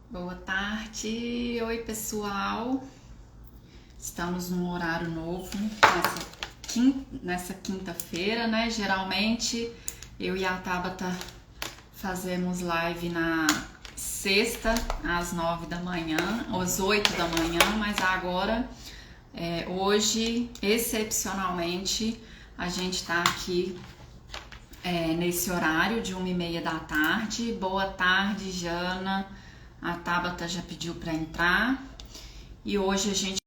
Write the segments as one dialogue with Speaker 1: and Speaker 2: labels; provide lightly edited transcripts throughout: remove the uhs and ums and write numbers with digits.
Speaker 1: Boa tarde, oi pessoal. Estamos num horário novo nessa quinta-feira, né? Geralmente eu e a Tabata fazemos live na sexta às 9 da manhã, às 8 da manhã, mas agora, hoje, excepcionalmente, a gente tá aqui nesse horário de 1h30 da tarde. Boa tarde, Jana. A Tabata já pediu para entrar e hoje a gente.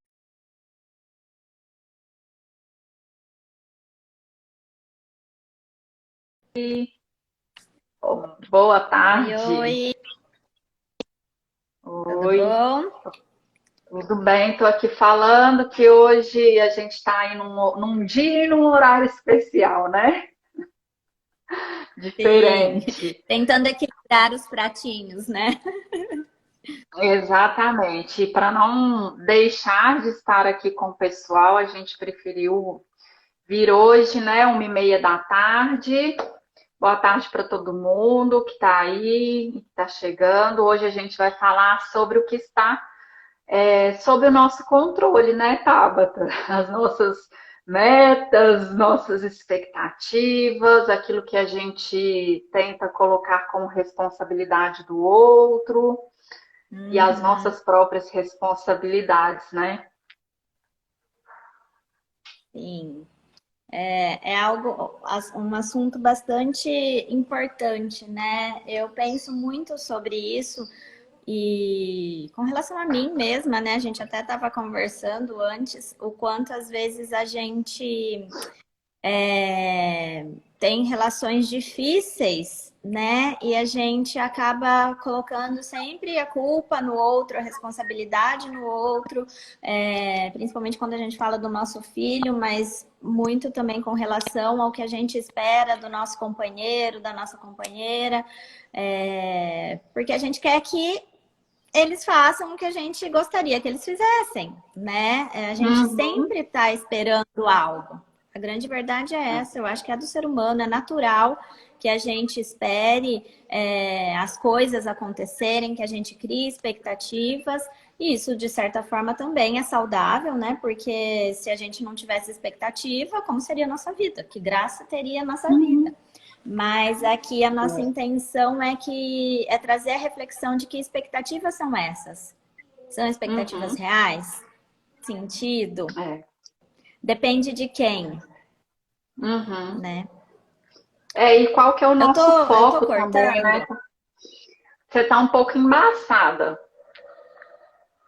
Speaker 1: Boa
Speaker 2: Oi,
Speaker 1: tarde.
Speaker 2: oi, tudo
Speaker 1: Oi,
Speaker 2: bom?
Speaker 1: tudo bem? Estou aqui falando que hoje a gente está aí num dia e num horário especial, né?
Speaker 2: Sim,
Speaker 1: Diferente.
Speaker 2: tentando equilibrar os pratinhos, né?
Speaker 1: Exatamente. Para não deixar de estar aqui com o pessoal, a gente preferiu vir hoje, né? 1h30 da tarde. Boa tarde para todo mundo que está aí, que está chegando. Hoje a gente vai falar sobre o que está sob o nosso controle, né, Tabata? As nossas metas, nossas expectativas, aquilo que a gente tenta colocar como responsabilidade do outro e as
Speaker 2: Uhum,
Speaker 1: nossas próprias responsabilidades, né?
Speaker 2: sim, é algo, um assunto bastante importante, né? Eu penso muito sobre isso e com relação a mim mesma, né? A gente até estava conversando antes o quanto às vezes a gente tem relações difíceis, né? E a gente acaba colocando sempre a culpa no outro, a responsabilidade no outro, principalmente quando a gente fala do nosso filho, mas muito também com relação ao que a gente espera do nosso companheiro, da nossa companheira, porque a gente quer que eles façam o que a gente gostaria que eles fizessem, né? A gente
Speaker 1: Uhum.
Speaker 2: sempre está esperando algo. A grande verdade é essa, eu acho que é do ser humano, é natural que a gente espere as coisas acontecerem, que a gente crie expectativas. E isso, de certa forma, também é saudável, né? Porque se a gente não tivesse expectativa, como seria a nossa vida? Que graça teria a nossa vida?
Speaker 1: Uhum.
Speaker 2: Mas aqui a nossa intenção é trazer a reflexão de que expectativas são essas. São expectativas
Speaker 1: Uhum.
Speaker 2: reais? Sentido?
Speaker 1: É.
Speaker 2: Depende de quem,
Speaker 1: Uhum.
Speaker 2: né?
Speaker 1: E qual que é o nosso
Speaker 2: Eu tô
Speaker 1: foco também, né?
Speaker 2: cortando.
Speaker 1: Você tá um pouco embaçada,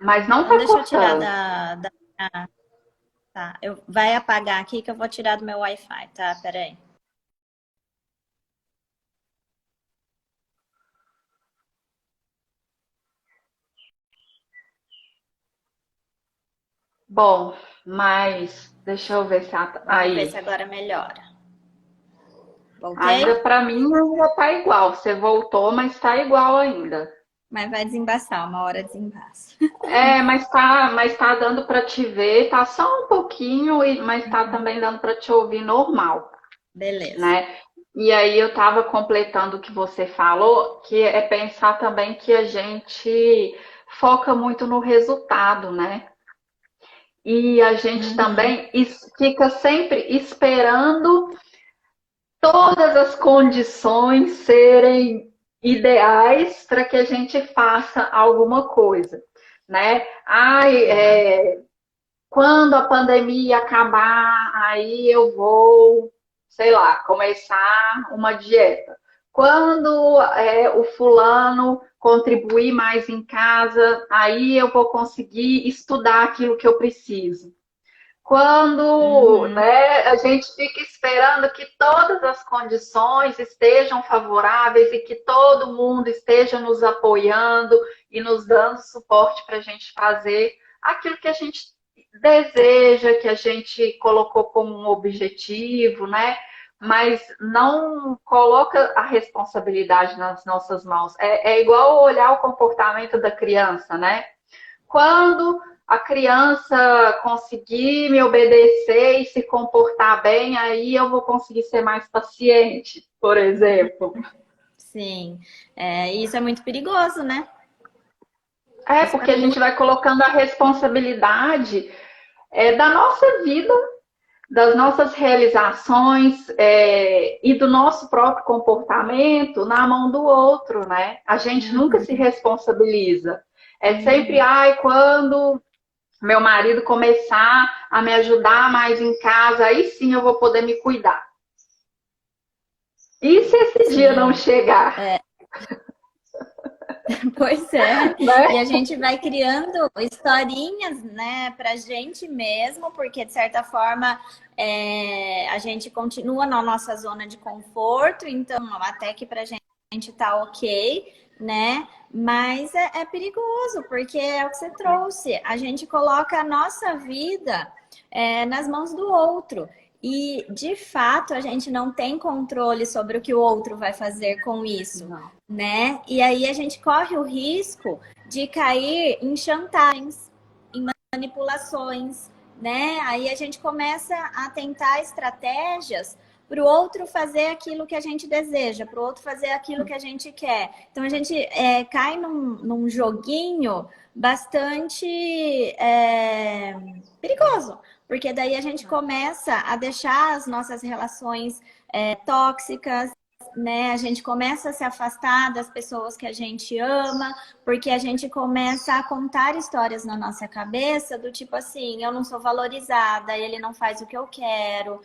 Speaker 1: mas não
Speaker 2: Então
Speaker 1: tá
Speaker 2: deixa eu tirar
Speaker 1: cortando.
Speaker 2: tá, vai apagar aqui que eu vou tirar do meu Wi-Fi, tá? Peraí.
Speaker 1: Bom, mas deixa eu ver se
Speaker 2: Vamos ver
Speaker 1: aí.
Speaker 2: se agora melhora.
Speaker 1: Ainda
Speaker 2: Voltei?
Speaker 1: para mim ainda tá igual. Você voltou, mas tá igual ainda.
Speaker 2: Mas vai desembaçar, uma hora desembaça.
Speaker 1: Mas tá dando para te ver, tá só um pouquinho, mas tá também dando para te ouvir normal,
Speaker 2: Beleza.
Speaker 1: né? E aí eu tava completando o que você falou, que é pensar também que a gente foca muito no resultado, né? E a gente
Speaker 2: Uhum.
Speaker 1: também fica sempre esperando todas as condições serem ideais para que a gente faça alguma coisa, né? Ai,
Speaker 2: Sim.
Speaker 1: quando a pandemia acabar, aí eu vou, sei lá, começar uma dieta. Quando o fulano contribuir mais em casa, aí eu vou conseguir estudar aquilo que eu preciso. Quando,
Speaker 2: Uhum.
Speaker 1: né, a gente fica esperando que todas as condições estejam favoráveis e que todo mundo esteja nos apoiando e nos dando suporte para a gente fazer aquilo que a gente deseja, que a gente colocou como um objetivo, né? Mas não coloca a responsabilidade nas nossas mãos. É igual olhar o comportamento da criança, né? Quando a criança conseguir me obedecer e se comportar bem, aí eu vou conseguir ser mais paciente, por exemplo.
Speaker 2: Sim. E isso é muito perigoso, né?
Speaker 1: É, porque a gente vai colocando a responsabilidade da nossa vida, das nossas realizações e do nosso próprio comportamento na mão do outro, né? A gente nunca se
Speaker 2: Uhum,
Speaker 1: responsabiliza. É sempre,
Speaker 2: uhum.
Speaker 1: ai, quando meu marido começar a me ajudar mais em casa, aí sim eu vou poder me cuidar. E se esse dia não
Speaker 2: Sim.
Speaker 1: chegar,
Speaker 2: Pois é, e
Speaker 1: né?
Speaker 2: a gente vai criando historinhas, né, pra gente mesmo, porque de certa forma a gente continua na nossa zona de conforto, então até que pra gente tá ok, né? Mas é perigoso, porque é o que você trouxe, a gente coloca a nossa vida nas mãos do outro. E, de fato, a gente não tem controle sobre o que o outro vai fazer com isso,
Speaker 1: Não.
Speaker 2: né? E aí a gente corre o risco de cair em chantagens, em manipulações, né? Aí a gente começa a tentar estratégias para o outro fazer aquilo que a gente deseja, para o outro fazer aquilo que a gente quer. Então a gente cai num joguinho bastante perigoso, porque daí a gente começa a deixar as nossas relações tóxicas, né? A gente começa a se afastar das pessoas que a gente ama, porque a gente começa a contar histórias na nossa cabeça do tipo assim, eu não sou valorizada, ele não faz o que eu quero,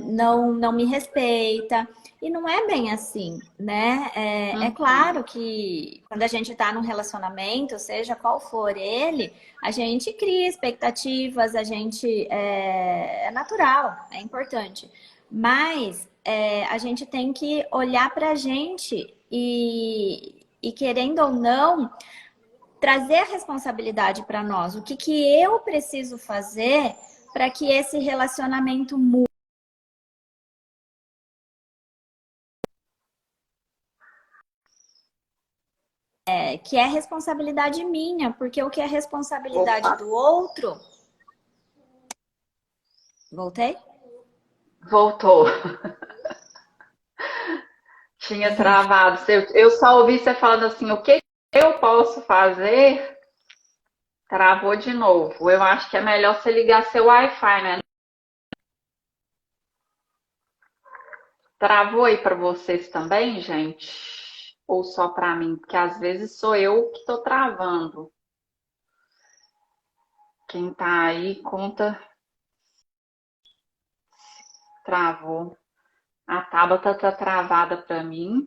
Speaker 2: não me respeita. E não é bem assim, né? É
Speaker 1: Uhum.
Speaker 2: claro que quando a gente está num relacionamento, seja qual for ele, a gente cria expectativas, a gente é natural, é importante. Mas a gente tem que olhar para a gente e, querendo ou não, trazer a responsabilidade para nós. O que eu preciso fazer para que esse relacionamento mude? Que é responsabilidade minha, porque o que é responsabilidade
Speaker 1: Opa,
Speaker 2: do outro. Voltei?
Speaker 1: voltou. Tinha travado. Eu só ouvi você falando assim, o que eu posso fazer? Travou de novo. Eu acho que é melhor você ligar seu Wi-Fi, né? Travou aí para vocês também, gente? Ou só para mim? Porque às vezes sou eu que tô travando. Quem tá aí, conta, travou. A Tabata tá travada para mim.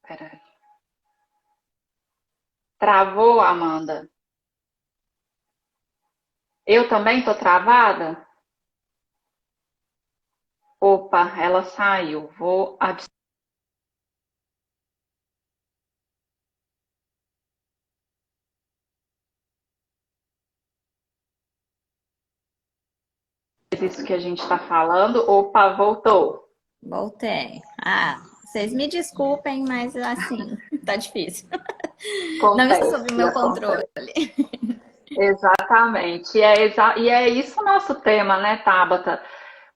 Speaker 1: Peraí. Travou, Amanda? Eu também tô travada? Opa, ela saiu. Vou adicionar isso que a gente está falando. Opa, voltou.
Speaker 2: Voltei. Ah, vocês me desculpem, mas assim, tá difícil. Não está sob o
Speaker 1: Acontece,
Speaker 2: meu controle.
Speaker 1: acontece. Exatamente. E é isso o nosso tema, né, Tabata?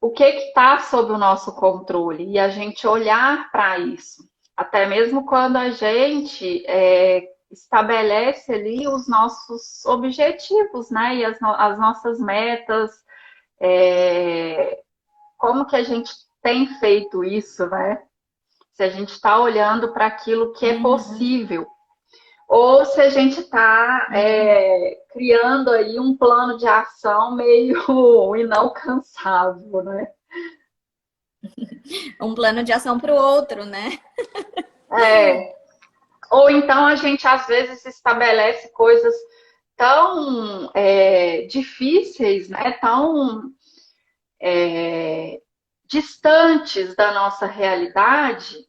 Speaker 1: O que está sob o nosso controle? E a gente olhar para isso. Até mesmo quando a gente estabelece ali os nossos objetivos, né? E as nossas metas. Como que a gente tem feito isso, né? Se a gente está olhando para aquilo que é
Speaker 2: Uhum,
Speaker 1: possível. Ou se a gente está
Speaker 2: uhum.
Speaker 1: criando aí um plano de ação meio inalcançável, né?
Speaker 2: Um plano de ação para o outro, né?
Speaker 1: É. Ou então a gente às vezes estabelece coisas tão difíceis, né? Tão distantes da nossa realidade.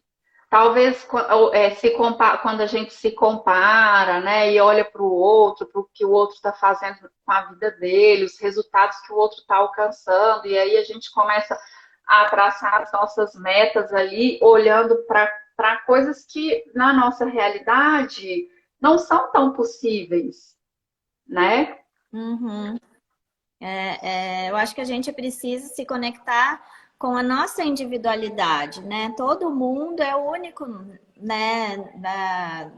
Speaker 1: Talvez quando a gente se compara, né, e olha para o outro, para o que o outro está fazendo com a vida dele, os resultados que o outro está alcançando, e aí a gente começa a traçar as nossas metas ali, olhando para coisas que na nossa realidade não são tão possíveis. né?
Speaker 2: Uhum. Eu acho que a gente precisa se conectar com a nossa individualidade, né? Todo mundo é único, né?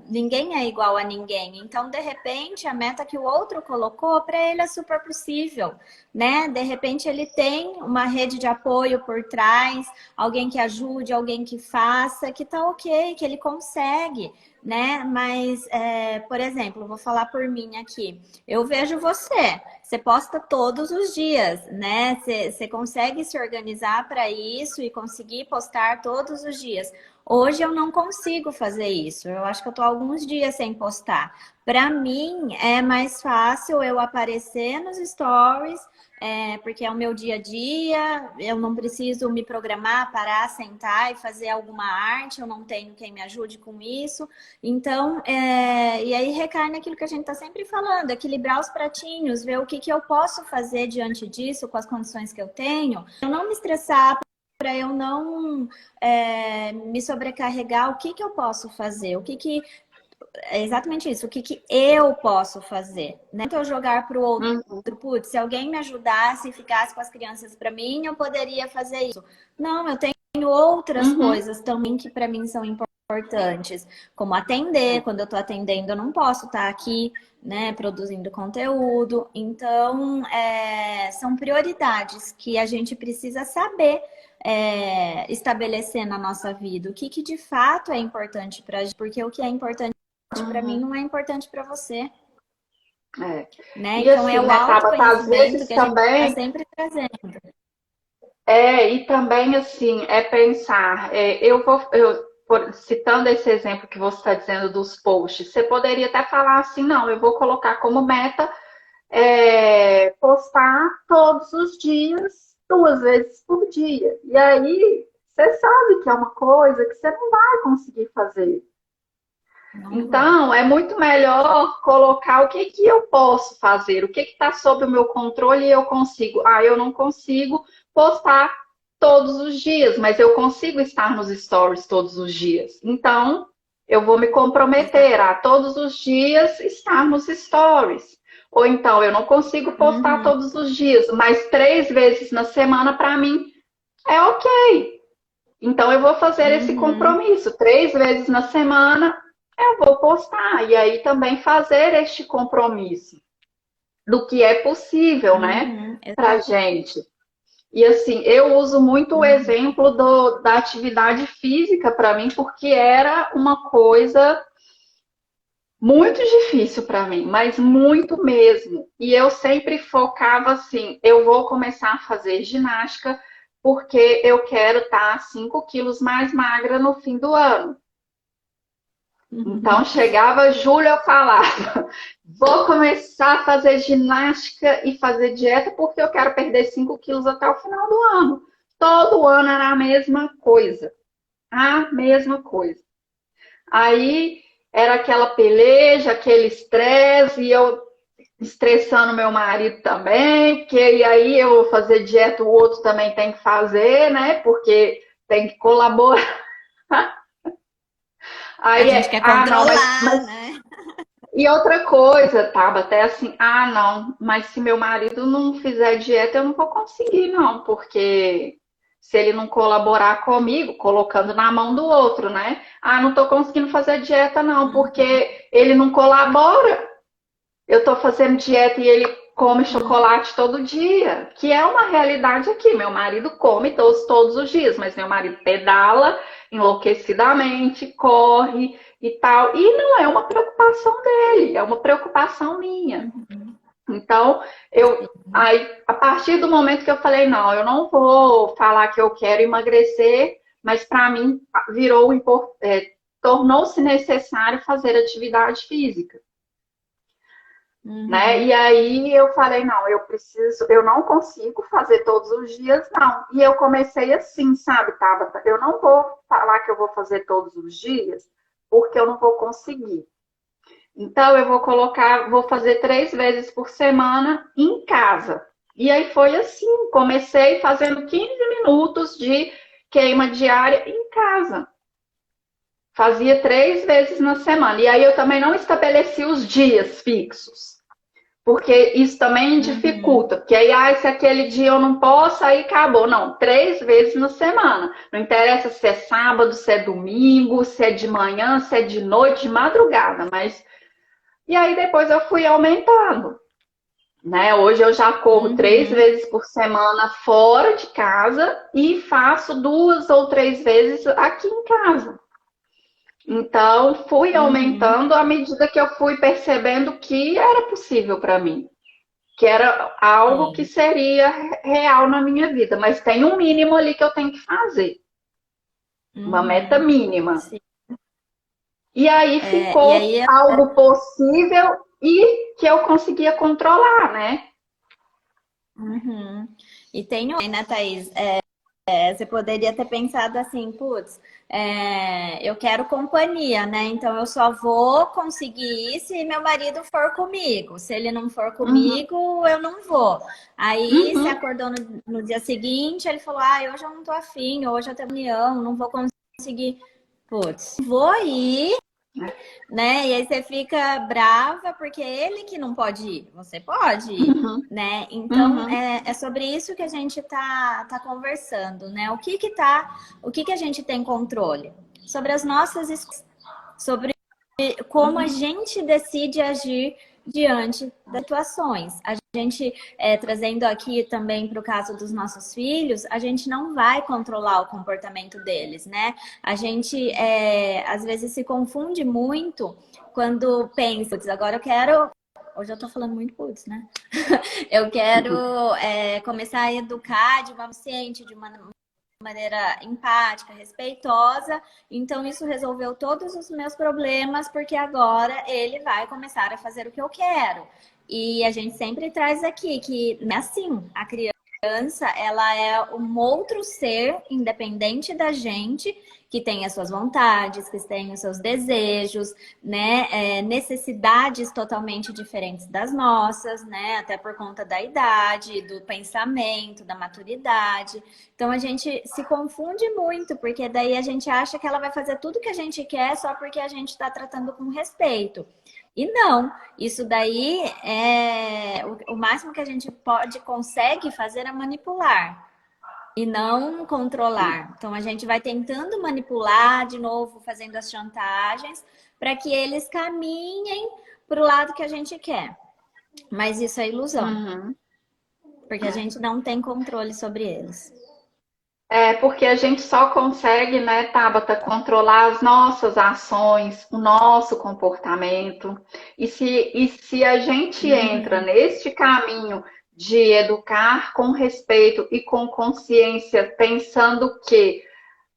Speaker 2: Ninguém é igual a ninguém. Então, de repente, a meta que o outro colocou, para ele é super possível, né? De repente, ele tem uma rede de apoio por trás, alguém que ajude, alguém que faça, que tá ok, que ele consegue, né? Mas, por exemplo, vou falar por mim aqui. Eu vejo você. Você posta todos os dias, né? Você consegue se organizar para isso e conseguir postar todos os dias. Hoje eu não consigo fazer isso. Eu acho que eu tô alguns dias sem postar. Para mim é mais fácil eu aparecer nos stories, porque é o meu dia a dia. Eu não preciso me programar, parar, sentar e fazer alguma arte. Eu não tenho quem me ajude com isso. Então, e aí recai naquilo que a gente está sempre falando, equilibrar os pratinhos, ver o que, que eu posso fazer diante disso, com as condições que eu tenho. Eu não me estressar para eu não me sobrecarregar, o que, que eu posso fazer, o que, que é exatamente isso, o que, que eu posso fazer, né? Então, eu jogar para o outro,
Speaker 1: Uhum,
Speaker 2: putz, se alguém me ajudasse e ficasse com as crianças para mim, eu poderia fazer isso. Não, eu tenho outras
Speaker 1: uhum,
Speaker 2: coisas também que para mim são importantes, como atender. Quando eu estou atendendo, eu não posso estar aqui, né, produzindo conteúdo. Então, são prioridades que a gente precisa saber estabelecer na nossa vida. O que, que de fato é importante para a gente, porque o que é importante para mim
Speaker 1: uhum.
Speaker 2: não é importante para você,
Speaker 1: É.
Speaker 2: né?
Speaker 1: E
Speaker 2: Então, é
Speaker 1: assim,
Speaker 2: o
Speaker 1: né, Tabata, às
Speaker 2: autoconhecimento
Speaker 1: vezes
Speaker 2: que a gente está
Speaker 1: também,
Speaker 2: sempre trazendo.
Speaker 1: e também assim, é pensar, citando esse exemplo que você está dizendo dos posts, você poderia até falar assim, não, eu vou colocar como meta postar todos os dias, 2 vezes por dia. E aí, você sabe que é uma coisa que você não vai conseguir fazer.
Speaker 2: Não vou.
Speaker 1: Então, é muito melhor colocar o que que eu posso fazer, o que está sob o meu controle e eu consigo. Ah, eu não consigo postar todos os dias, mas eu consigo estar nos stories todos os dias. Então, eu vou me comprometer a todos os dias estar nos stories. Ou então, eu não consigo postar
Speaker 2: Uhum,
Speaker 1: todos os dias, mas 3 vezes na semana para mim é ok. Então, eu vou fazer esse
Speaker 2: uhum,
Speaker 1: compromisso. 3 vezes na semana eu vou postar. E aí também fazer este compromisso do que é possível, né,
Speaker 2: uhum,
Speaker 1: para
Speaker 2: exato.
Speaker 1: gente. E assim, eu uso muito o
Speaker 2: Uhum,
Speaker 1: exemplo da atividade física para mim, porque era uma coisa muito difícil para mim, mas muito mesmo. E eu sempre focava assim: eu vou começar a fazer ginástica porque eu quero estar 5 quilos mais magra no fim do ano. Então
Speaker 2: uhum.
Speaker 1: chegava julho, eu falava: vou começar a fazer ginástica e fazer dieta porque eu quero perder 5 quilos até o final do ano. Todo ano era a mesma coisa. A mesma coisa. Aí era aquela peleja, aquele estresse, e eu estressando meu marido também, porque e aí eu vou fazer dieta, o outro também tem que fazer, né? Porque tem que colaborar.
Speaker 2: A
Speaker 1: Aí
Speaker 2: gente quer
Speaker 1: não,
Speaker 2: controlar, né?
Speaker 1: e outra coisa, Taba, até assim, não, mas se meu marido não fizer dieta, eu não vou conseguir, não, porque se ele não colaborar comigo, colocando na mão do outro, né? Não tô conseguindo fazer dieta, não, porque ele não colabora. Eu tô fazendo dieta e ele come
Speaker 2: Uhum,
Speaker 1: chocolate todo dia, que é uma realidade aqui. Meu marido come todos os dias, mas meu marido pedala enlouquecidamente, corre e tal. E não é uma preocupação dele, é uma preocupação minha.
Speaker 2: uhum.
Speaker 1: Então, aí, a partir do momento que eu falei, não, eu não vou falar que eu quero emagrecer, mas para mim tornou-se necessário fazer atividade física, né?
Speaker 2: Uhum.
Speaker 1: E aí eu falei, não, eu não consigo fazer todos os dias, não. E eu comecei assim, sabe, Tabata? Eu não vou falar que eu vou fazer todos os dias, porque eu não vou conseguir. Então eu vou fazer 3 vezes por semana em casa. E aí foi assim, comecei fazendo 15 minutos de queima diária em casa. Fazia 3 vezes na semana. E aí eu também não estabeleci os dias fixos. Porque isso também dificulta. Porque aí, se aquele dia eu não posso, aí acabou. Não, 3 vezes na semana. Não interessa se é sábado, se é domingo, se é de manhã, se é de noite, de madrugada. Mas... E aí depois eu fui aumentando. Né? Hoje eu já corro 3 vezes por semana fora de casa e faço 2 ou 3 vezes aqui em casa. Então, fui aumentando à medida que eu fui percebendo que era possível para mim, que era algo que
Speaker 2: Sim.
Speaker 1: seria real na minha vida, mas tem um mínimo ali que eu tenho que fazer, uma meta mínima.
Speaker 2: Sim.
Speaker 1: E aí
Speaker 2: E
Speaker 1: ficou
Speaker 2: aí,
Speaker 1: algo possível e que eu conseguia controlar, né?
Speaker 2: e tem, né, Thaís? Você poderia ter pensado assim, putz, eu quero companhia, né? Então eu só vou conseguir se meu marido for comigo. Se ele não for
Speaker 1: Uhum,
Speaker 2: comigo, eu não vou. Aí você
Speaker 1: uhum,
Speaker 2: acordou no dia seguinte, ele falou: ah, hoje eu não tô afim, hoje eu tenho união, não vou conseguir. Putz, vou ir, né? E aí você fica brava porque é ele que não pode ir, você pode ir,
Speaker 1: uhum,
Speaker 2: né? Então
Speaker 1: uhum,
Speaker 2: é sobre isso que a gente tá conversando, né? O que que a gente tem controle? Sobre as nossas escolhas, sobre como a
Speaker 1: uhum.
Speaker 2: gente decide agir diante das situações. A gente, trazendo aqui também para o caso dos nossos filhos, a gente não vai controlar o comportamento deles, né? A gente, às vezes, se confunde muito quando pensa, "Putz, agora eu quero. Hoje eu tô falando muito putz, né? Eu quero começar a educar de uma paciente, de uma maneira empática, respeitosa. Então, isso resolveu todos os meus problemas, porque agora ele vai começar a fazer o que eu quero. E a gente sempre traz aqui que, assim, a criança, ela é um outro ser independente da gente, que tem as suas vontades, que tem os seus desejos, né? Necessidades totalmente diferentes das nossas, né? Até por conta da idade, do pensamento, da maturidade. Então a gente se confunde muito, porque daí a gente acha que ela vai fazer tudo que a gente quer só porque a gente está tratando com respeito. E não, isso daí é o máximo que a gente consegue fazer é manipular e não controlar. Então a gente vai tentando manipular de novo, fazendo as chantagens para que eles caminhem para o lado que a gente quer. Mas isso é ilusão,
Speaker 1: Uhum.
Speaker 2: porque a gente não tem controle sobre eles.
Speaker 1: É porque a gente só consegue, né, Tabata, controlar as nossas ações, o nosso comportamento. E se a gente entra
Speaker 2: Uhum.
Speaker 1: neste caminho de educar com respeito e com consciência, pensando que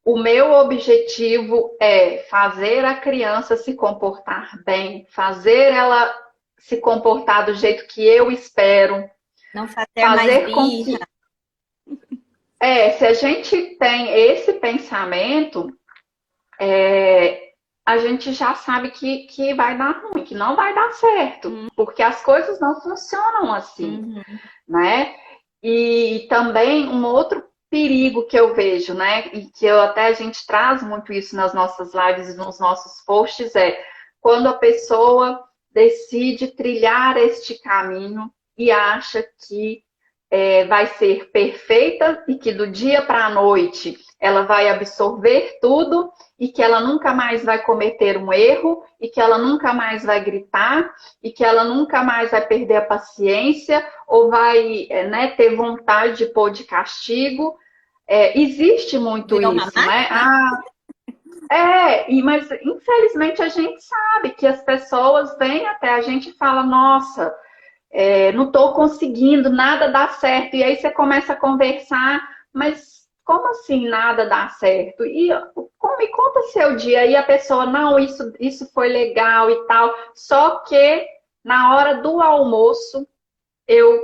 Speaker 1: o meu objetivo é fazer a criança se comportar bem, fazer ela se comportar do jeito que eu espero,
Speaker 2: Não fazer mais
Speaker 1: fazer com
Speaker 2: birra.
Speaker 1: que se a gente tem esse pensamento, a gente já sabe que vai dar ruim, que não vai dar certo, porque as coisas não funcionam assim,
Speaker 2: Uhum.
Speaker 1: né? E também um outro perigo que eu vejo, né? E que até a gente traz muito isso nas nossas lives e nos nossos posts é quando a pessoa decide trilhar este caminho e acha que vai ser perfeita e que do dia para a noite ela vai absorver tudo e que ela nunca mais vai cometer um erro e que ela nunca mais vai gritar e que ela nunca mais vai perder a paciência ou vai, né, ter vontade de pôr de castigo. Existe muito
Speaker 2: Virou uma
Speaker 1: isso, né?
Speaker 2: máquina?
Speaker 1: Mas infelizmente a gente sabe que as pessoas vêm até a gente e falam, nossa, não estou conseguindo, nada dá certo. E aí você começa a conversar, mas como assim nada dá certo? E me conta seu dia. E a pessoa, não, isso foi legal e tal. Só que na hora do almoço eu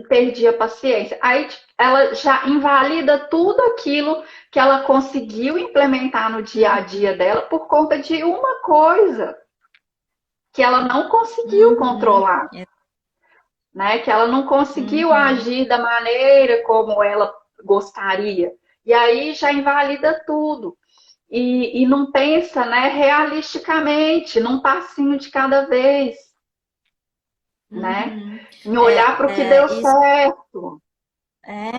Speaker 1: perdi a paciência. Aí tipo, ela já invalida tudo aquilo que ela conseguiu implementar no dia a dia dela por conta de uma coisa que ela não conseguiu
Speaker 2: Uhum.
Speaker 1: controlar, né? Que ela não conseguiu
Speaker 2: Uhum.
Speaker 1: agir da maneira como ela gostaria. E aí já invalida tudo. E não pensa, né, realisticamente, num passinho de cada vez. né?
Speaker 2: Uhum.
Speaker 1: Em olhar para o que deu
Speaker 2: Isso
Speaker 1: certo.
Speaker 2: é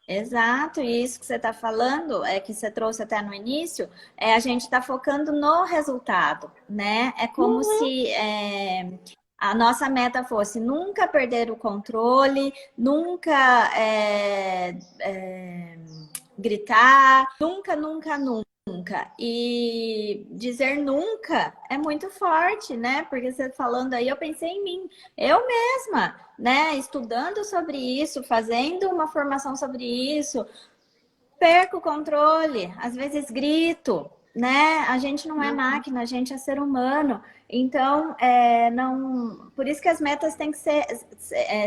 Speaker 2: exato, e isso que você está falando, que você trouxe até no início, a gente está focando no resultado, né? É como se a nossa meta fosse nunca perder o controle, nunca gritar, nunca, nunca, nunca. E dizer nunca é muito forte, né? Porque você falando aí, eu pensei em mim, eu mesma, né? Estudando sobre isso, fazendo uma formação sobre isso, perco o controle, às vezes grito, né? A gente não é
Speaker 1: Uhum.
Speaker 2: máquina, a gente é ser humano. Então, não, por isso que as metas têm que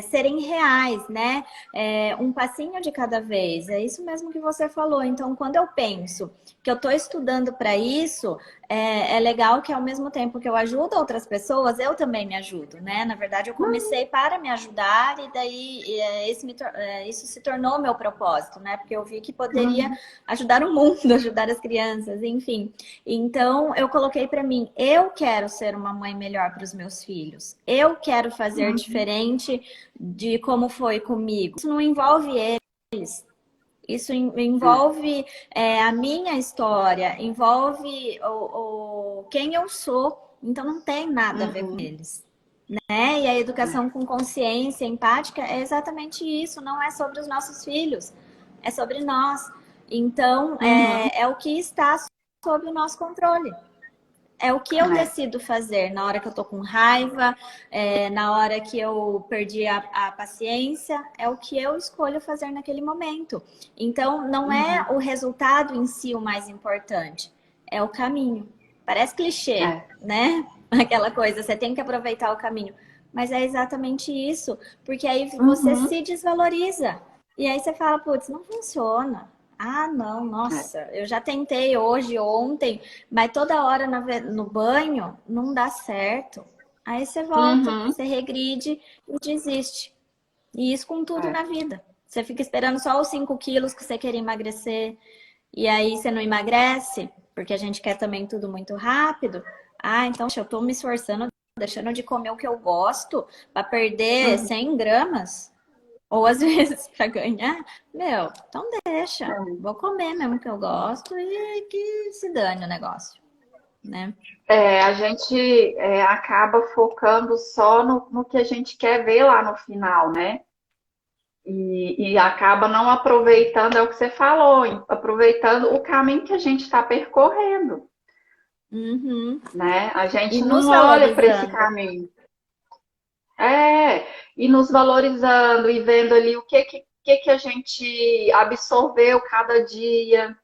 Speaker 2: serem reais, né? Um passinho de cada vez. É isso mesmo que você falou. Então, quando eu penso que eu estou estudando para isso, é legal que ao mesmo tempo que eu ajudo outras pessoas, eu também me ajudo, né? Na verdade, eu comecei para me ajudar e daí isso se tornou meu propósito, né? Porque eu vi que poderia
Speaker 1: Uhum.
Speaker 2: ajudar o mundo, ajudar as crianças, enfim. Então, eu coloquei para mim, eu quero ser uma mãe melhor para os meus filhos. Eu quero fazer
Speaker 1: Uhum.
Speaker 2: diferente de como foi comigo. Isso não envolve eles. Isso
Speaker 1: É.
Speaker 2: envolve a minha história, envolve quem eu sou. Então, não tem nada a ver com
Speaker 1: Uhum.
Speaker 2: eles. Né? E a
Speaker 1: É.
Speaker 2: educação com consciência empática é exatamente isso. Não é sobre os nossos filhos, é sobre nós. Então,
Speaker 1: Uhum.
Speaker 2: é o que está sob o nosso controle. É o que eu
Speaker 1: É.
Speaker 2: decido fazer na hora que eu tô com raiva, na hora que eu perdi a paciência, é o que eu escolho fazer naquele momento. Então, não é
Speaker 1: Uhum.
Speaker 2: o resultado em si o mais importante, é o caminho. Parece clichê,
Speaker 1: É.
Speaker 2: né? Aquela coisa, você tem que aproveitar o caminho. Mas é exatamente isso, porque aí você
Speaker 1: Uhum.
Speaker 2: se desvaloriza. E aí você fala, putz, não funciona. Ah, não,
Speaker 1: É.
Speaker 2: nossa, eu já tentei hoje, ontem, mas toda hora no banho não dá certo. Aí você volta,
Speaker 1: Uhum.
Speaker 2: você regride e desiste. E isso com tudo
Speaker 1: É.
Speaker 2: na vida. Você fica esperando só os 5 quilos que você quer emagrecer. E aí você não emagrece, porque a gente quer também tudo muito rápido. Ah, então eu tô me esforçando, deixando de comer o que eu gosto para perder
Speaker 1: Uhum.
Speaker 2: 100 gramas. Ou às vezes para ganhar, meu, então deixa.
Speaker 1: É.
Speaker 2: Vou comer mesmo que eu gosto e que se dane o negócio, né?
Speaker 1: A gente acaba focando só no que a gente quer ver lá no final, né? E acaba não aproveitando, é o que você falou, aproveitando o caminho que a gente está percorrendo,
Speaker 2: Uhum.
Speaker 1: né? A
Speaker 2: E
Speaker 1: gente
Speaker 2: nos
Speaker 1: não olha para esse
Speaker 2: valorizando.
Speaker 1: caminho. E nos valorizando e vendo ali o que a gente absorveu cada dia,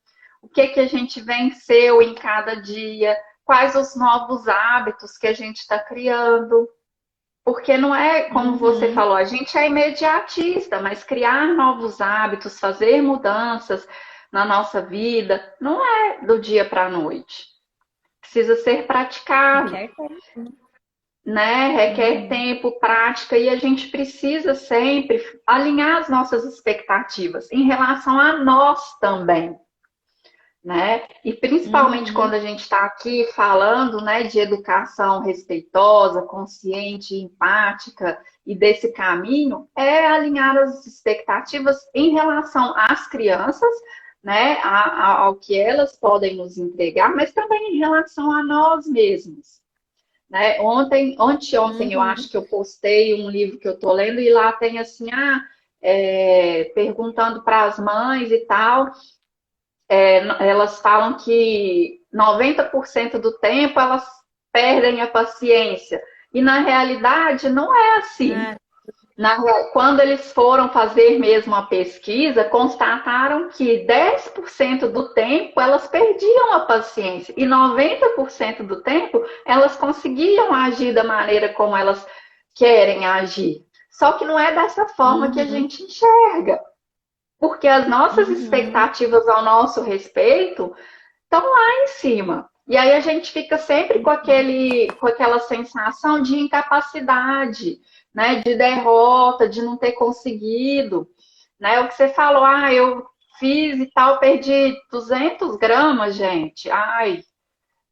Speaker 1: o que a gente venceu em cada dia, quais os novos hábitos que a gente está criando. Porque não é como você
Speaker 2: Uhum.
Speaker 1: falou, a gente é imediatista, mas criar novos hábitos, fazer mudanças na nossa vida, não é do dia para a noite. Precisa ser praticado,
Speaker 2: Requer tempo.
Speaker 1: né? Requer
Speaker 2: Uhum.
Speaker 1: tempo, prática, e a gente precisa sempre alinhar as nossas expectativas em relação a nós também, né? E principalmente quando
Speaker 2: Uhum.
Speaker 1: a gente está aqui falando, né, de educação respeitosa, consciente, empática e desse caminho, é alinhar as expectativas em relação às crianças, né, ao que elas podem nos entregar, mas também em relação a nós mesmos. Né? Ontem, eu
Speaker 2: Uhum.
Speaker 1: acho que eu postei um livro que eu estou lendo e lá tem assim, perguntando para as mães e tal, elas falam que 90% do tempo elas perdem a paciência. E na realidade não é assim.
Speaker 2: Ah,
Speaker 1: Quando eles foram fazer mesmo a pesquisa, constataram que 10% do tempo elas perdiam a paciência e 90% do tempo elas conseguiam agir da maneira como elas querem agir. Só que não é dessa forma que a
Speaker 2: uhum.
Speaker 1: gente enxerga, porque as nossas
Speaker 2: Uhum.
Speaker 1: expectativas ao nosso respeito estão lá em cima. E aí a gente fica sempre com aquela sensação de incapacidade, né, de derrota, de não ter conseguido, né? O que você falou, eu fiz e tal, perdi 200 gramas, gente. Ai,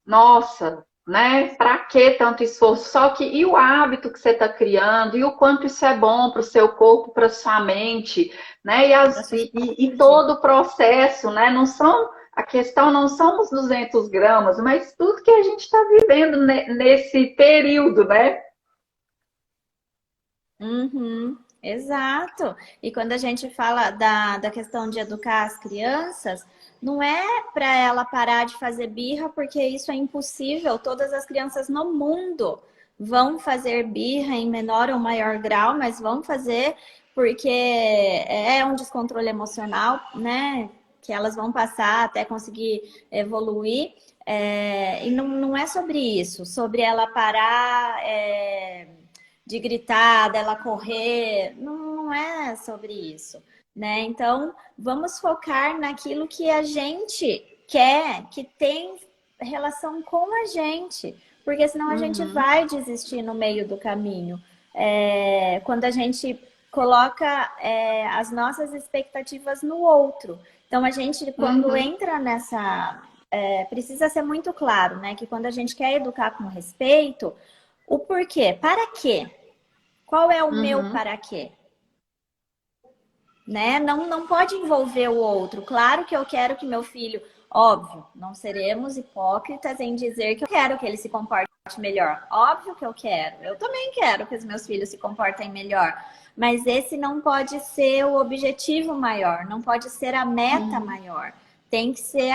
Speaker 1: nossa, né? Para que tanto esforço? Só que e o hábito que você está criando, e o quanto isso é bom para o seu corpo, para sua mente, né?
Speaker 2: Pra sua
Speaker 1: E
Speaker 2: saúde.
Speaker 1: todo o processo, né? Não são, a questão não são os 200 gramas, mas tudo que a gente está vivendo nesse período, né?
Speaker 2: Uhum, exato. E quando a gente fala da questão de educar as crianças, não é para ela parar de fazer birra, porque isso é impossível. Todas as crianças no mundo vão fazer birra em menor ou maior grau, mas vão fazer porque é um descontrole emocional, né? Que elas vão passar até conseguir evoluir. E não é sobre isso, sobre ela parar. De gritar, dela correr, não é sobre isso, né? Então, vamos focar naquilo que a gente quer, que tem relação com a gente, porque senão a gente
Speaker 1: Uhum,
Speaker 2: vai desistir no meio do caminho. Quando a gente coloca as nossas expectativas no outro. Então, a gente, quando
Speaker 1: uhum,
Speaker 2: entra nessa... precisa ser muito claro, né? Que quando a gente quer educar com respeito, o porquê? Para quê? Qual é o meu
Speaker 1: uhum,
Speaker 2: para quê? Né? Não pode envolver o outro. Claro que eu quero que meu filho, óbvio, não seremos hipócritas em dizer que eu quero que ele se comporte melhor. Óbvio que eu quero. Eu também quero que os meus filhos se comportem melhor. Mas esse não pode ser o objetivo maior, não pode ser a meta
Speaker 1: uhum.
Speaker 2: maior. Tem que ser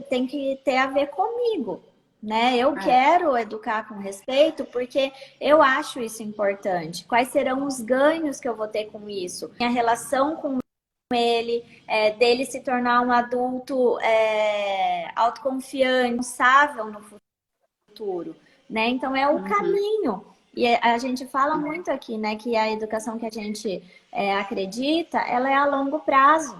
Speaker 2: tem que ter a ver comigo, né? Eu
Speaker 1: É.
Speaker 2: quero educar com respeito porque eu acho isso importante. Quais serão os ganhos que eu vou ter com isso? Minha relação com ele, dele se tornar um adulto autoconfiante, responsável no futuro, né? Então é o
Speaker 1: Uhum.
Speaker 2: caminho. E a gente fala muito aqui, né, que a educação que a gente acredita, ela é a longo prazo.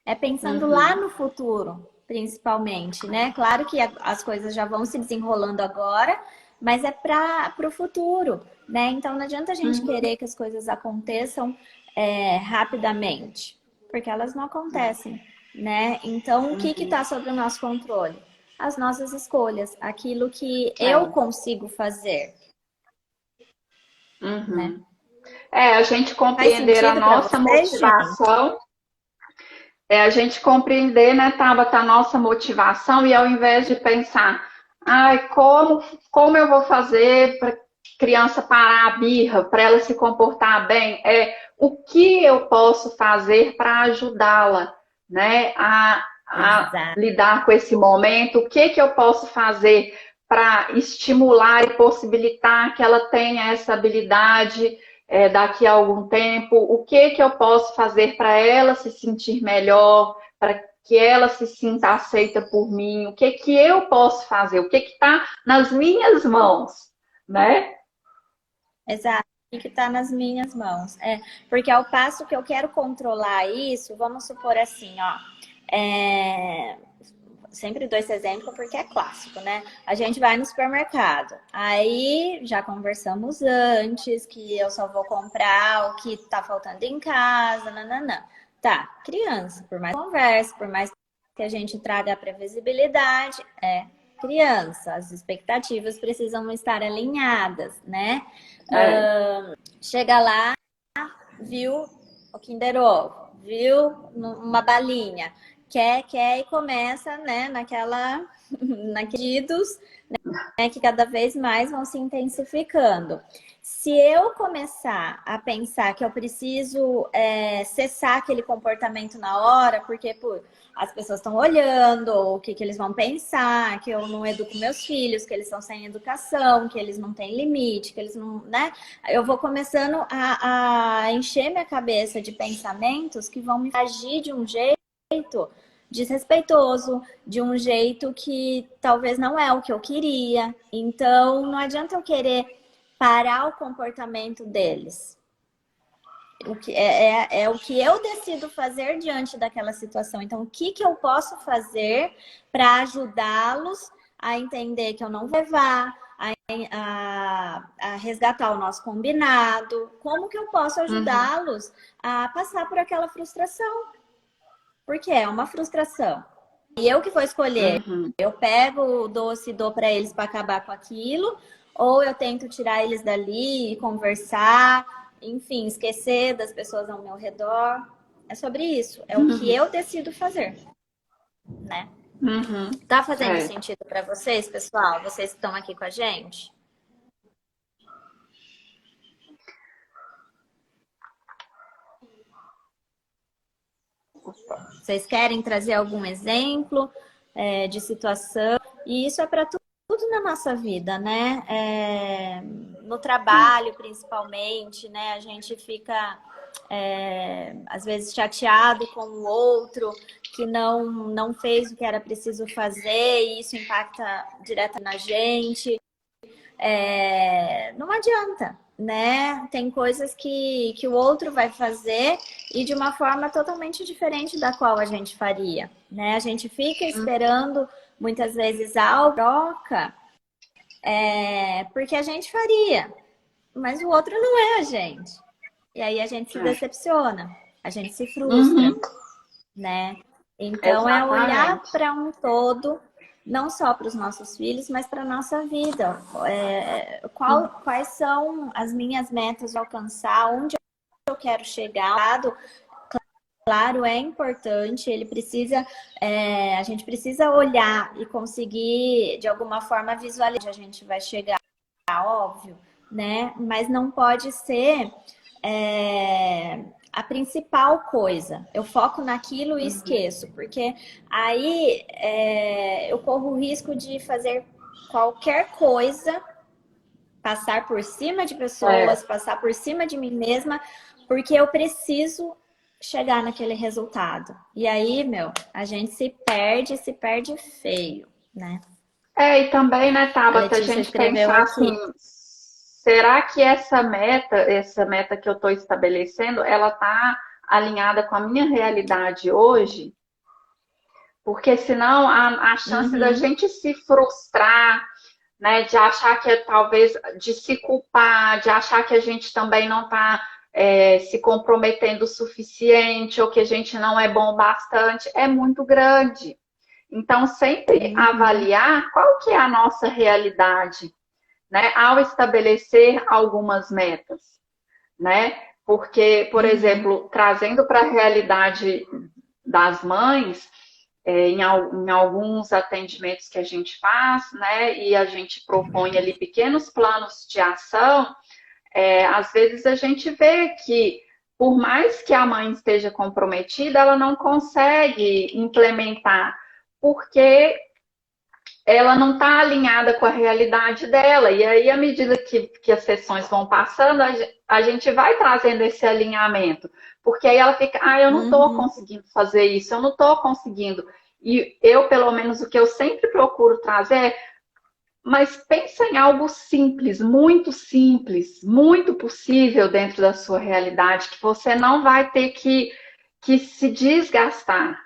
Speaker 2: É pensando lá
Speaker 1: Uhum.
Speaker 2: no futuro, principalmente, né? Claro que as coisas já vão se desenrolando agora, mas é para o futuro, né? Então não adianta a gente
Speaker 1: Uhum.
Speaker 2: querer que as coisas aconteçam rapidamente, porque elas não acontecem, né? Então o que
Speaker 1: Uhum.
Speaker 2: está sob o nosso controle? As nossas escolhas, aquilo que eu
Speaker 1: É.
Speaker 2: consigo fazer, né?
Speaker 1: Uhum. A gente
Speaker 2: Faz
Speaker 1: compreender a
Speaker 2: sentido para
Speaker 1: nossa
Speaker 2: vocês, gente?
Speaker 1: motivação, a gente compreender, né, Tabata, a nossa motivação e ao invés de pensar, ai, como eu vou fazer para criança parar a birra, para ela se comportar bem, o que eu posso fazer para ajudá-la, né, a
Speaker 2: Exato.
Speaker 1: lidar com esse momento, o que eu posso fazer para estimular e possibilitar que ela tenha essa habilidade daqui a algum tempo, o que eu posso fazer para ela se sentir melhor, para que ela se sinta aceita por mim, o que eu posso fazer, o que está nas minhas mãos, né?
Speaker 2: Exato. O que está nas minhas mãos. Porque ao passo que eu quero controlar isso, vamos supor assim, ó. Sempre dou esse exemplo porque é clássico, né? A gente vai no supermercado. Aí já conversamos antes que eu só vou comprar o que tá faltando em casa, nananã. Tá, criança, por mais conversa, por mais que a gente traga a previsibilidade, criança. As expectativas precisam estar alinhadas, né?
Speaker 1: É.
Speaker 2: Chega lá, viu o Kinder Ovo, viu uma balinha, quer e começa, né, naqueles né, que cada vez mais vão se intensificando. Se eu começar a pensar que eu preciso cessar aquele comportamento na hora, porque as pessoas estão olhando, ou o que eles vão pensar, que eu não educo meus filhos, que eles estão sem educação, que eles não têm limite, que eles não, né? Eu vou começando a encher minha cabeça de pensamentos que vão me agir de um jeito desrespeitoso, de um jeito que talvez não é o que eu queria. Então, não adianta eu querer parar o comportamento deles. O que é o que eu decido fazer diante daquela situação. Então, o que eu posso fazer para ajudá-los a entender que eu não vou levar, a resgatar o nosso combinado? Como que eu posso
Speaker 1: Uhum.
Speaker 2: ajudá-los a passar por aquela frustração? Porque é uma frustração. eu que vou escolher.
Speaker 1: Uhum.
Speaker 2: Eu pego o doce e dou para eles para acabar com aquilo, ou eu tento tirar eles dali e conversar, enfim, esquecer das pessoas ao meu redor. É sobre isso. É o que
Speaker 1: Uhum.
Speaker 2: eu decido fazer, né?
Speaker 1: Uhum.
Speaker 2: Tá fazendo
Speaker 1: É.
Speaker 2: sentido para vocês, pessoal? Vocês que estão aqui com a gente? Vocês querem trazer algum exemplo de situação? E isso é para tudo na nossa vida, né? No trabalho, principalmente, né? A gente fica, às vezes, chateado com o outro que não fez o que era preciso fazer e isso impacta direto na gente. Não adianta, né? Tem coisas que o outro vai fazer e de uma forma totalmente diferente da qual a gente faria, né? A gente fica esperando muitas vezes a troca porque a gente faria, mas o outro não é a gente. E aí a gente se
Speaker 1: É.
Speaker 2: decepciona, a gente se frustra,
Speaker 1: Uhum.
Speaker 2: né? Então é olhar
Speaker 1: Exatamente.
Speaker 2: para um todo, não só para os nossos filhos, mas para a nossa vida. Quais são as minhas metas de alcançar, onde eu quero chegar. Claro, é importante, a gente precisa olhar e conseguir, de alguma forma, visualizar onde a gente vai chegar, óbvio, né? Mas não pode ser a principal coisa. Eu foco naquilo e esqueço, porque aí eu corro o risco de fazer qualquer coisa, passar por cima de
Speaker 1: É.
Speaker 2: pessoas, passar por cima de mim mesma, porque eu preciso chegar naquele resultado. E aí, meu, a gente se perde feio, né?
Speaker 1: E também, né,
Speaker 2: A
Speaker 1: Tabata, a
Speaker 2: Letícia
Speaker 1: gente
Speaker 2: escreveu
Speaker 1: pensar
Speaker 2: aqui.
Speaker 1: assim, será que essa meta que eu estou estabelecendo, ela está alinhada com a minha realidade hoje? Porque senão a chance da
Speaker 2: Uhum.
Speaker 1: gente se frustrar, né, de achar que talvez, de se culpar, de achar que a gente também não está se comprometendo o suficiente ou que a gente não é bom o bastante, é muito grande. Então, sempre
Speaker 2: Uhum.
Speaker 1: avaliar qual que é a nossa realidade, né, ao estabelecer algumas metas, né? Porque, por
Speaker 2: Uhum.
Speaker 1: exemplo, trazendo para a realidade das mães, em alguns atendimentos que a gente faz, né, e a gente propõe ali pequenos planos de ação, às vezes a gente vê que, por mais que a mãe esteja comprometida, ela não consegue implementar, porque ela não está alinhada com a realidade dela. E aí, à medida que as sessões vão passando, a gente vai trazendo esse alinhamento. Porque aí ela fica, eu não estou
Speaker 2: Uhum.
Speaker 1: conseguindo fazer isso, eu não estou conseguindo. E eu, pelo menos, o que eu sempre procuro trazer é, mas pensa em algo simples, muito possível dentro da sua realidade, que você não vai ter que se desgastar.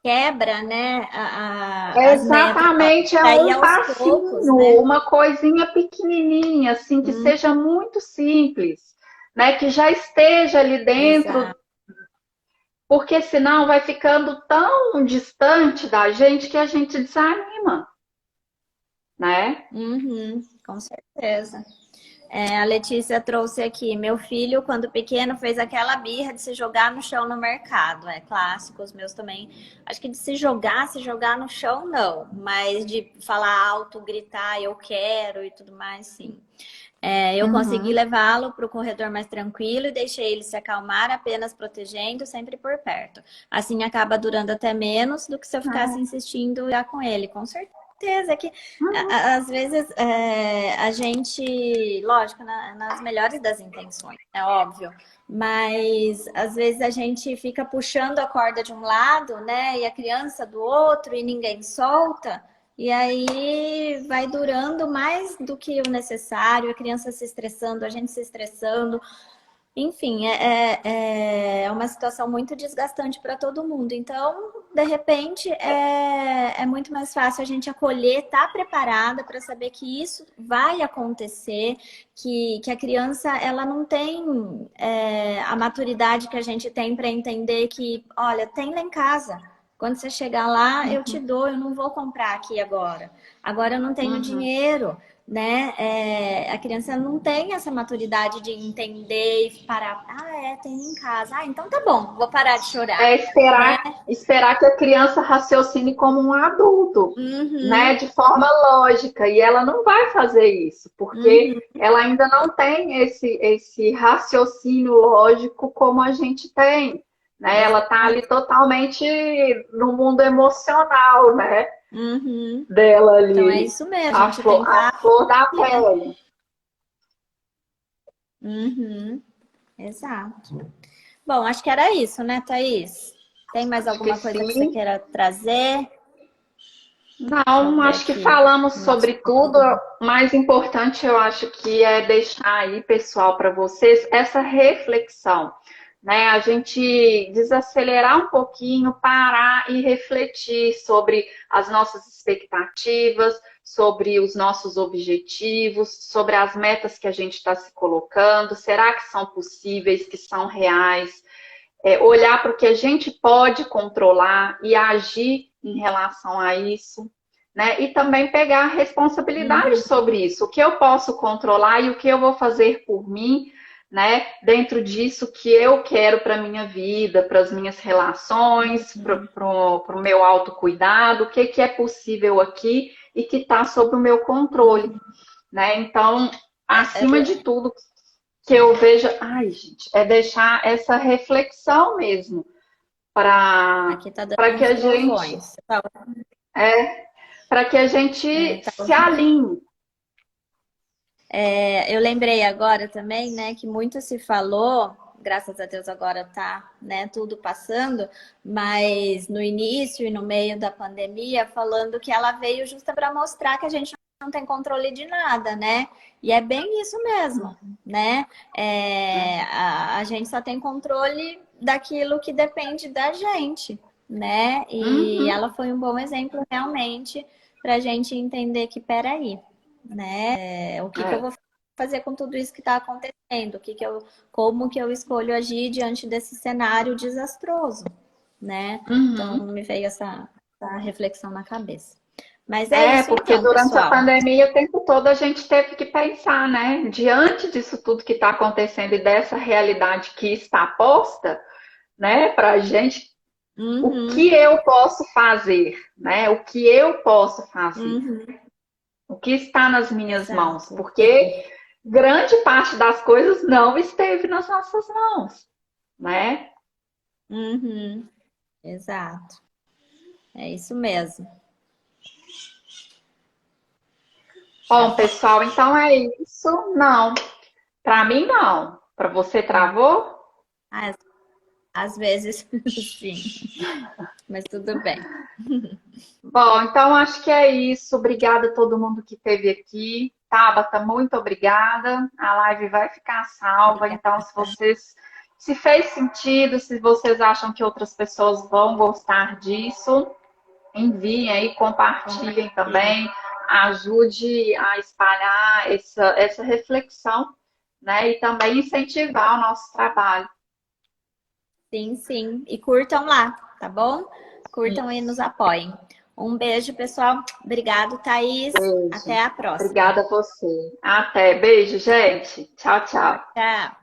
Speaker 2: Quebra, né, as metas.
Speaker 1: Exatamente, é
Speaker 2: Daí
Speaker 1: um
Speaker 2: aos poucos,
Speaker 1: passinho,
Speaker 2: né?
Speaker 1: uma coisinha pequenininha, assim, que
Speaker 2: Hum,
Speaker 1: seja muito simples, né? Que já esteja ali dentro,
Speaker 2: exato.
Speaker 1: porque senão vai ficando tão distante da gente que a gente desanima, né?
Speaker 2: Uhum, com certeza. A Letícia trouxe aqui, meu filho, quando pequeno, fez aquela birra de se jogar no chão no mercado. É clássico, os meus também. Acho que de se jogar no chão, não. Mas de falar alto, gritar, eu quero e tudo mais, sim. Eu consegui
Speaker 1: Uhum.
Speaker 2: levá-lo para o corredor mais tranquilo e deixei ele se acalmar, apenas protegendo, sempre por perto. Assim acaba durando até menos do que se eu ficasse insistindo já com ele, com certeza. Que às vezes a gente, lógico, nas melhores das intenções, é óbvio, mas às vezes a gente fica puxando a corda de um lado, né, e a criança do outro e ninguém solta. E aí vai durando mais do que o necessário, a criança se estressando, a gente se estressando. Enfim, é uma situação muito desgastante para todo mundo. Então, de repente, é muito mais fácil a gente acolher, estar preparada para saber que isso vai acontecer, que a criança ela não tem a maturidade que a gente tem para entender que, olha, tem lá em casa. Quando você chegar lá, eu te dou, eu não vou comprar aqui agora. Agora eu não tenho dinheiro, né? A criança não tem essa maturidade de entender e parar. Tem em casa. Então tá bom, vou parar de chorar.
Speaker 1: Esperar que a criança raciocine como um adulto, né? De forma lógica. E ela não vai fazer isso, porque ela ainda não tem esse raciocínio lógico como a gente tem. Né? Ela está ali totalmente no mundo emocional, né? Dela ali.
Speaker 2: Então é isso mesmo.
Speaker 1: A flor da pele.
Speaker 2: Exato. Bom, acho que era isso, né, Thaís? Tem mais alguma coisa que você queira trazer?
Speaker 1: Não, acho que falamos sobre tudo. O mais importante, eu acho que é deixar aí, pessoal, para vocês essa reflexão, né? A gente desacelerar um pouquinho, parar e refletir sobre as nossas expectativas, sobre os nossos objetivos, sobre as metas que a gente está se colocando. Será que são possíveis, que são reais? Olhar para o que a gente pode controlar e agir em relação a isso, né? E também pegar a responsabilidade sobre isso. O que eu posso controlar e o que eu vou fazer por mim, né? Dentro disso que eu quero para a minha vida, para as minhas relações, para o meu autocuidado, o que é possível aqui e que está sob o meu controle, né? Então, acima de tudo, que eu vejo, gente, é deixar essa reflexão mesmo para que a gente para que a gente se alinhe.
Speaker 2: Eu lembrei agora também, né, que muito se falou, graças a Deus agora tá, né, tudo passando, mas no início e no meio da pandemia, falando que ela veio justa para mostrar que a gente não tem controle de nada, né? E é bem isso mesmo, né? A gente só tem controle daquilo que depende da gente, né? E ela foi um bom exemplo realmente para a gente entender que, peraí, né? O que eu vou fazer com tudo isso que está acontecendo? Como que eu escolho agir diante desse cenário desastroso, né? Então me veio essa reflexão na cabeça. Mas isso,
Speaker 1: porque
Speaker 2: então,
Speaker 1: durante
Speaker 2: pessoal.
Speaker 1: a pandemia, o tempo todo a gente teve que pensar, né? Diante disso tudo que está acontecendo e dessa realidade que está posta, né, para a gente, o que eu posso fazer, né? O que eu posso fazer? O que está nas minhas mãos? Porque grande parte das coisas não esteve nas nossas mãos, né?
Speaker 2: Exato. É isso mesmo.
Speaker 1: Bom, pessoal, então é isso. Não, para mim não. Para você travou?
Speaker 2: Às vezes, sim. Mas tudo bem.
Speaker 1: Bom, então acho que é isso. Obrigada a todo mundo que esteve aqui. Tabata, muito obrigada. A live vai ficar salva. Então, se fez sentido, se vocês acham que outras pessoas vão gostar disso, enviem aí, compartilhem também. Ajude a espalhar essa reflexão, né? E também incentivar o nosso trabalho.
Speaker 2: Sim, sim. E curtam lá, tá bom? Curtam e nos apoiem. Um beijo, pessoal. Obrigado, Thaís.
Speaker 1: Beijo.
Speaker 2: Até a próxima.
Speaker 1: Obrigada a você. Até. Beijo, gente. Tchau, tchau.
Speaker 2: Tchau.